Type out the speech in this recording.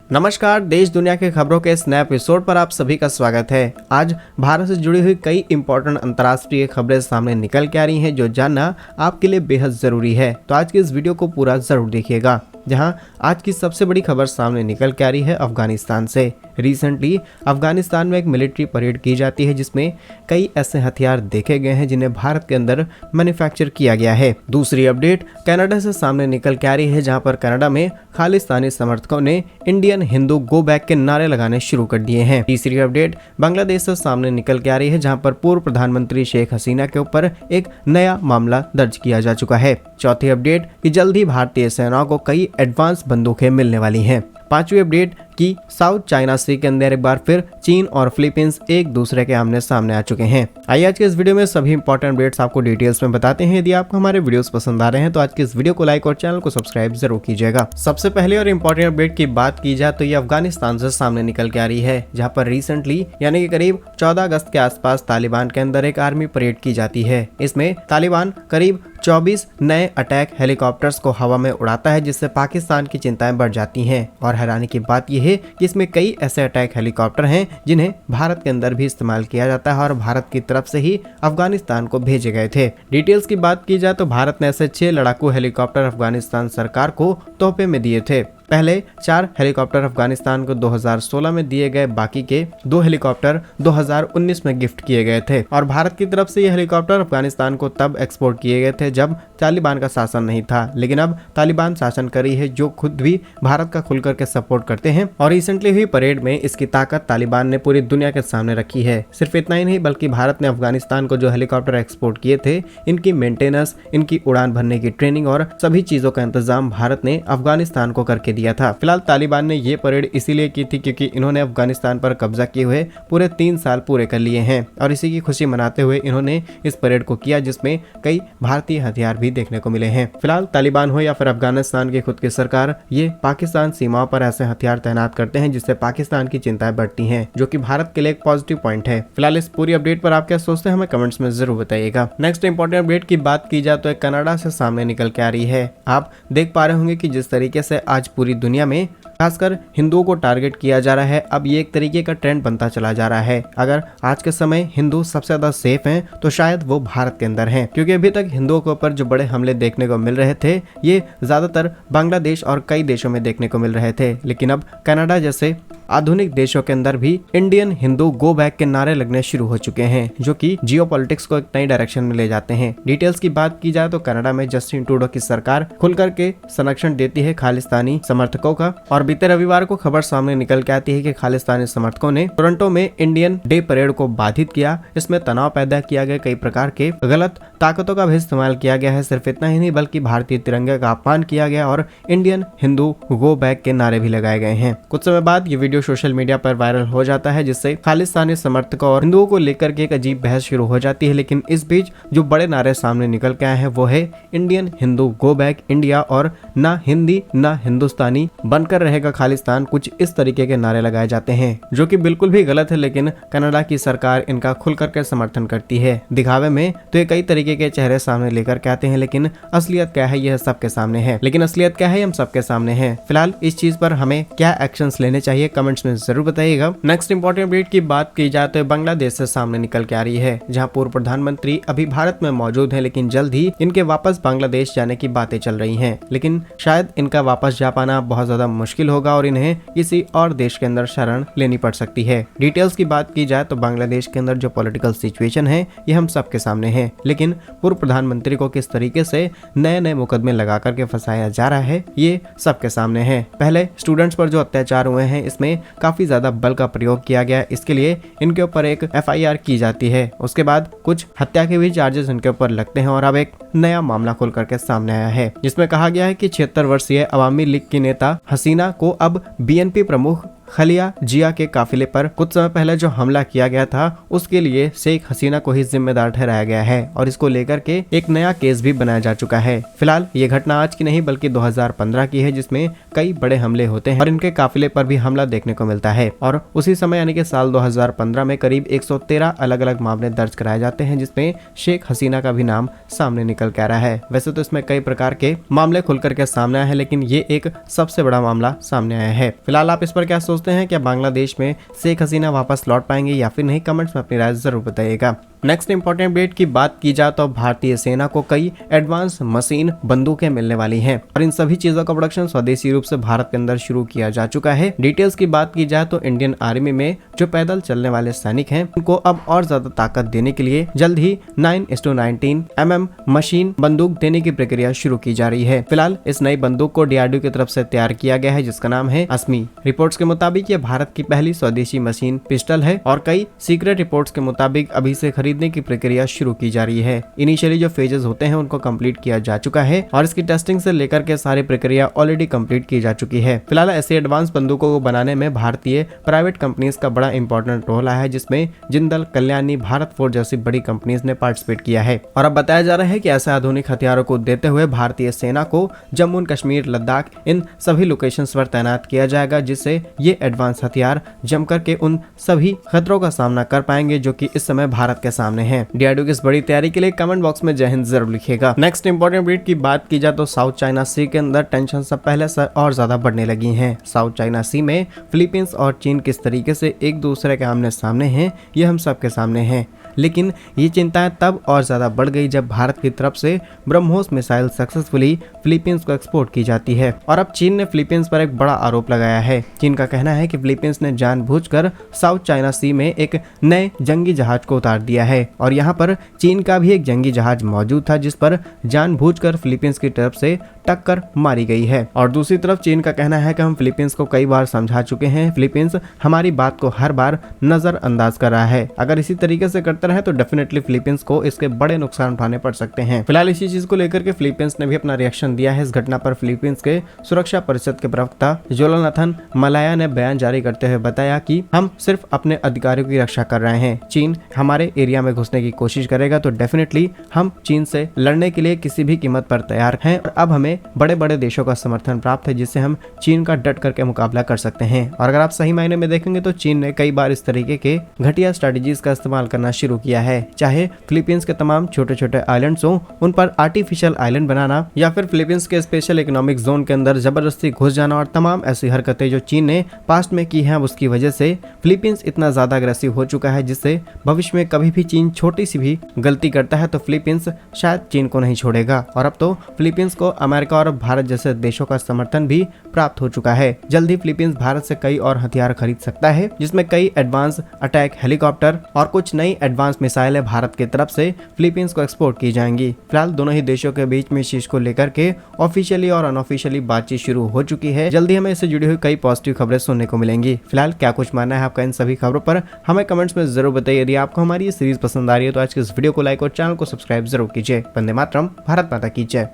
नमस्कार, देश दुनिया के खबरों के इस नए एपिसोड पर आप सभी का स्वागत है। आज भारत से जुड़ी हुई कई इंपॉर्टेंट अंतर्राष्ट्रीय खबरें सामने निकल के आ रही हैं जो जानना आपके लिए बेहद जरूरी है। तो आज की इस वीडियो को पूरा जरूर देखिएगा। जहां आज की सबसे बड़ी खबर सामने निकल के आ रही है अफगानिस्तान से। रिसेंटली अफगानिस्तान में एक मिलिट्री परेड की जाती है जिसमें कई ऐसे हथियार देखे गए हैं जिन्हें भारत के अंदर मैन्युफैक्चर किया गया है। दूसरी अपडेट कनाडा से सामने निकल के आ रही है, जहां पर कनाडा में खालिस्तानी समर्थकों ने इंडियन हिंदू गो बैक के नारे लगाने शुरू कर दिए हैं। तीसरी अपडेट बांग्लादेश से सामने निकल के आ रही है, जहां पर पूर्व प्रधानमंत्री शेख हसीना के ऊपर एक नया मामला दर्ज किया जा चुका है। चौथी अपडेट कि जल्द ही भारतीय सेना को कई एडवांस बंदूकें मिलने वाली हैं। पांचवी अपडेट कि साउथ चाइना सी के अंदर एक बार फिर चीन और फिलीपींस एक दूसरे के आमने सामने आ चुके हैं। आइए आज के इस वीडियो में सभी इंपॉर्टेंट अपडेट्स आपको डिटेल्स में बताते हैं। यदि आपको हमारे वीडियोस पसंद आ रहे हैं तो आज के इस वीडियो को लाइक और चैनल को सब्सक्राइब जरूर कीजिएगा। सबसे पहले और इम्पोर्टेंट अपडेट की बात की जाए तो ये अफगानिस्तान से सामने निकल के आ रही है, जहाँ पर रिसेंटली यानी कि करीब 14 अगस्त के आसपास तालिबान के अंदर एक आर्मी परेड की जाती है। इसमें तालिबान करीब 24 नए अटैक हेलीकॉप्टर्स को हवा में उड़ाता है, जिससे पाकिस्तान की चिंताएं बढ़ जाती हैं। और हैरानी की बात यह है कि इसमें कई ऐसे अटैक हेलीकॉप्टर हैं जिन्हें भारत के अंदर भी इस्तेमाल किया जाता है और भारत की तरफ से ही अफगानिस्तान को भेजे गए थे। डिटेल्स की बात की जाए तो भारत ने ऐसे 6 लड़ाकू हेलीकॉप्टर अफगानिस्तान सरकार को तोहफे में दिए थे। पहले 4 हेलीकॉप्टर अफगानिस्तान को 2016 में दिए गए, बाकी के 2 हेलीकॉप्टर 2019 में गिफ्ट किए गए थे। और भारत की तरफ से ये हेलीकॉप्टर अफगानिस्तान को तब एक्सपोर्ट किए गए थे जब तालिबान का शासन नहीं था, लेकिन अब तालिबान शासन करी है जो खुद भी भारत का खुल करके सपोर्ट करते हैं। और रिसेंटली हुई परेड में इसकी ताकत तालिबान ने पूरी दुनिया के सामने रखी है। सिर्फ इतना ही नहीं बल्कि भारत ने अफगानिस्तान को जो हेलीकॉप्टर एक्सपोर्ट किए थे, इनकी मेंटेनेंस, इनकी उड़ान भरने की ट्रेनिंग और सभी चीजों का इंतजाम भारत ने अफगानिस्तान को करके दिया था। फिलहाल तालिबान ने ये परेड इसीलिए की थी क्योंकि इन्होंने अफगानिस्तान पर कब्जा किए हुए पूरे 3 साल पूरे कर लिए हैं और इसी की खुशी मनाते हुए इन्होंने इस परेड को किया, जिसमें कई भारतीय हथियार भी देखने को मिले हैं। फिलहाल तालिबान हो या फिर अफगानिस्तान की खुद की सरकार, ये पाकिस्तान सीमाओं पर ऐसे हथियार तैनात करते हैं जिससे पाकिस्तान की चिंताएं बढ़ती हैं, जो कि भारत के लिए एक पॉजिटिव पॉइंट है। फिलहाल इस पूरी अपडेट पर आप क्या सोचते हैं हमें कमेंट्स में जरूर बताइएगा। नेक्स्ट इंपॉर्टेंट अपडेट की बात की जाए तो कनाडा से सामने निकल के आ रही है। आप देख पा रहे होंगे कि जिस तरीके से आज पूरी दुनिया में खासकर हिंदुओं को टारगेट किया जा रहा है, अब ये एक तरीके का ट्रेंड बनता चला जा रहा है। अगर आज के समय हिंदू सबसे ज्यादा सेफ हैं तो शायद वो भारत के अंदर हैं, क्योंकि अभी तक हिंदुओं के ऊपर जो बड़े हमले देखने को मिल रहे थे ये ज्यादातर बांग्लादेश और कई देशों में देखने को मिल रहे थे। लेकिन अब कनाडा जैसे आधुनिक देशों के अंदर भी इंडियन हिंदू गो बैक के नारे लगने शुरू हो चुके हैं, जो कि जियोपॉलिटिक्स को एक नई डायरेक्शन में ले जाते हैं। डिटेल्स की बात की जाए तो कनाडा में जस्टिन ट्रूडो की सरकार खुल करके संरक्षण देती है खालिस्तानी समर्थकों का। और बीते रविवार को खबर सामने निकल के आती है कि खालिस्तानी समर्थकों ने टोरंटो में इंडियन डे परेड को बाधित किया। इसमें तनाव पैदा किया गया, कई प्रकार के गलत ताकतों का भी इस्तेमाल किया गया है। सिर्फ इतना ही नहीं बल्कि भारतीय तिरंगे का अपमान किया गया और इंडियन हिंदू गो बैक के नारे भी लगाए गए हैं। कुछ समय बाद ये वीडियो सोशल मीडिया पर वायरल हो जाता है, जिससे खालिस्तानी समर्थकों और हिंदुओं को लेकर के एक अजीब बहस शुरू हो जाती है। लेकिन इस बीच जो बड़े नारे सामने निकल के आए हैं वो है Indian Hindu go back India और ना हिंदी ना हिंदुस्तानी बनकर रहेगा खालिस्तान। कुछ इस तरीके के नारे लगाए जाते हैं जो कि बिल्कुल भी गलत है, लेकिन कनाडा की सरकार इनका खुल करके समर्थन करती है। दिखावे में तो ये कई तरीके के चेहरे सामने लेकर के आते हैं, लेकिन असलियत क्या है यह सबके सामने है। लेकिन असलियत क्या है हम सबके सामने है। फिलहाल इस चीज पर हमें क्या एक्शंस लेने चाहिए कमेंट्स में जरूर बताइएगा। नेक्स्ट इंपॉर्टेंट अपडेट की बात की जाए तो बांग्लादेश से सामने निकल के आ रही है, जहां पूर्व प्रधानमंत्री अभी भारत में मौजूद हैं, लेकिन जल्द ही इनके वापस बांग्लादेश जाने की बातें चल रही हैं। लेकिन शायद इनका वापस जा पाना बहुत ज्यादा मुश्किल होगा और इन्हें किसी और देश के अंदर शरण लेनी पड़ सकती है। डिटेल्स की बात की जाए तो बांग्लादेश के अंदर जो पॉलिटिकल सिचुएशन है ये हम सबके सामने है, लेकिन पूर्व प्रधानमंत्री को किस तरीके से नए नए मुकदमे लगा करके फंसाया जा रहा है ये सबके सामने है। पहले स्टूडेंट्स पर जो अत्याचार हुए हैं इसमें काफी ज्यादा बल का प्रयोग किया गया, इसके लिए इनके ऊपर एक FIR की जाती है। उसके बाद कुछ हत्या के भी चार्जेस इनके ऊपर लगते हैं और अब एक नया मामला खुल करके सामने आया है, जिसमें कहा गया है कि 76 वर्षीय अवामी लीग की नेता हसीना को अब BNP प्रमुख खलिया जिया के काफिले पर कुछ समय पहले जो हमला किया गया था उसके लिए शेख हसीना को ही जिम्मेदार ठहराया गया है और इसको लेकर के एक नया केस भी बनाया जा चुका है। फिलहाल ये घटना आज की नहीं बल्कि 2015 की है, जिसमें कई बड़े हमले होते हैं और इनके काफिले पर भी हमला देखने को मिलता है। और उसी समय यानी कि साल 2015 में करीब 113 अलग अलग मामले दर्ज कराए जाते हैं, जिसमें शेख हसीना का भी नाम सामने निकल के आ रहा है। वैसे तो इसमें कई प्रकार के मामले खुलकर के सामने आए हैं, लेकिन ये एक सबसे बड़ा मामला सामने आया है। फिलहाल आप इस पर क्या सोचते हैं? क्या बांग्लादेश में शेख हसीना वापस लौट पाएंगे या फिर नहीं? कमेंट्स में अपनी राय जरूर बताइएगा। नेक्स्ट इंपॉर्टेंट अपडेट की बात की जाए तो भारतीय सेना को कई एडवांस मशीन बंदूकें मिलने वाली हैं और इन सभी चीजों का प्रोडक्शन स्वदेशी रूप से भारत के अंदर शुरू किया जा चुका है। डिटेल्स की बात की जाए तो इंडियन आर्मी में जो पैदल चलने वाले सैनिक हैं उनको अब और ज्यादा ताकत देने के लिए जल्द ही 9:19 mm मशीन बंदूक देने की प्रक्रिया शुरू की जा रही है। फिलहाल इस नई बंदूक को DRDO की तरफ से तैयार किया गया है, जिसका नाम है अस्मी। रिपोर्ट्स के मुताबिक ये भारत की पहली स्वदेशी मशीन पिस्टल है और कई सीक्रेट रिपोर्ट्स के मुताबिक अभी से खरीदने की प्रक्रिया शुरू की जा रही है। इनिशियली जो फेजेस होते हैं उनको कंप्लीट किया जा चुका है और इसकी टेस्टिंग से लेकर के सारी प्रक्रिया ऑलरेडी कंप्लीट की जा चुकी है। फिलहाल ऐसे एडवांस बंदूकों को बनाने में भारतीय प्राइवेट कंपनीज का बड़ा इंपॉर्टेंट रोल आया है, जिसमें जिंदल, कल्याणी, भारत फोर्ज जैसी बड़ी कंपनीज ने पार्टिसिपेट किया है। और अब बताया जा रहा है कि ऐसे आधुनिक हथियारों को देते हुए भारतीय सेना को जम्मू कश्मीर, लद्दाख इन सभी लोकेशंस पर तैनात किया जाएगा, जिससे ये एडवांस हथियार जम करके उन सभी खतरों का सामना कर पाएंगे जो कि इस समय भारत के सामने है। DRDO की इस बड़ी तैयारी के लिए कमेंट बॉक्स में जय हिंद जरूर लिखिएगा। नेक्स्ट इंपॉर्टेंट अपडेट की बात की जाए तो साउथ चाइना सी के अंदर टेंशन सब पहले से और ज्यादा बढ़ने लगी है। साउथ चाइना सी में फिलीपींस और चीन किस तरीके से एक दूसरे के आमने सामने हैं ये हम सबके सामने है, लेकिन ये चिंताएं तब और ज्यादा बढ़ गई जब भारत की तरफ से ब्रह्मोस मिसाइल सक्सेसफुली फिलीपींस को एक्सपोर्ट की जाती है। और अब चीन ने फिलीपींस पर एक बड़ा आरोप लगाया है। चीन का कहना है कि फिलीपींस ने जानबूझकर साउथ चाइना सी में एक नए जंगी जहाज को उतार दिया है और यहाँ पर चीन का भी एक जंगी जहाज मौजूद था, जिस पर जानबूझकर फिलीपींस की तरफ से टक्कर मारी गई है। और दूसरी तरफ चीन का कहना है कि हम फिलीपींस को कई बार समझा चुके हैं, फिलीपींस हमारी बात को हर बार नजरअंदाज कर रहा है। अगर इसी तरीके से करते रहे तो डेफिनेटली फिलीपींस को इसके बड़े नुकसान उठाने पड़ सकते हैं। फिलहाल इसी चीज को लेकर के फिलीपींस ने भी अपना रिएक्शन दिया है। इस घटना पर फिलीपींस के सुरक्षा परिषद के प्रवक्ता जोलानाथन मलाया ने बयान जारी करते हुए बताया कि हम सिर्फ अपने अधिकारियों की रक्षा कर रहे हैं। चीन हमारे एरिया में घुसने की कोशिश करेगा तो डेफिनेटली हम चीन से लड़ने के लिए किसी भी कीमत पर तैयार हैं और अब हमें बड़े बड़े देशों का समर्थन प्राप्त है, जिससे हम चीन का डट करके मुकाबला कर सकते हैं। और अगर आप सही मायने में देखेंगे तो चीन ने कई बार इस तरीके के घटिया स्ट्रेटजीज का इस्तेमाल करना शुरू किया है, चाहे फिलीपींस के तमाम छोटे छोटे आइलैंड्स हों उन पर आर्टिफिशियल आइलैंड बनाना या फिर फिलीपींस के स्पेशल इकोनॉमिक जोन के अंदर जबरदस्ती घुस जाना और तमाम ऐसी हरकतें जो चीन ने पास्ट में की हैं। उसकी वजह से फिलीपींस इतना ज्यादा अग्रेसिव हो चुका है, जिससे भविष्य में कभी भी चीन छोटी सी भी गलती करता है तो फिलीपींस शायद चीन को नहीं छोड़ेगा। और अब तो फिलीपींस को अमेरिका और भारत जैसे देशों का समर्थन भी प्राप्त हो चुका है। जल्द ही फिलीपींस भारत से कई और हथियार खरीद सकता है, जिसमें कई एडवांस अटैक हेलीकॉप्टर और कुछ नई एडवांस मिसाइलें भारत की तरफ से फिलीपींस को एक्सपोर्ट की जाएंगी। फिलहाल दोनों ही देशों के बीच में इस चीज को लेकर के ऑफिशियली और अनऑफिशियली बातचीत शुरू हो चुकी है। जल्दी हमें इससे जुड़ी हुई कई पॉजिटिव खबरें सुनने को मिलेंगी। फिलहाल क्या कुछ मानना है आपका इन सभी खबरों पर हमें कमेंट्स में जरूर बताइए। यदि आपको हमारी ये सीरीज पसंद आ रही है तो आज की इस वीडियो को लाइक और चैनल को सब्सक्राइब जरूर कीजिए। वंदे मातरम, भारत माता की जय।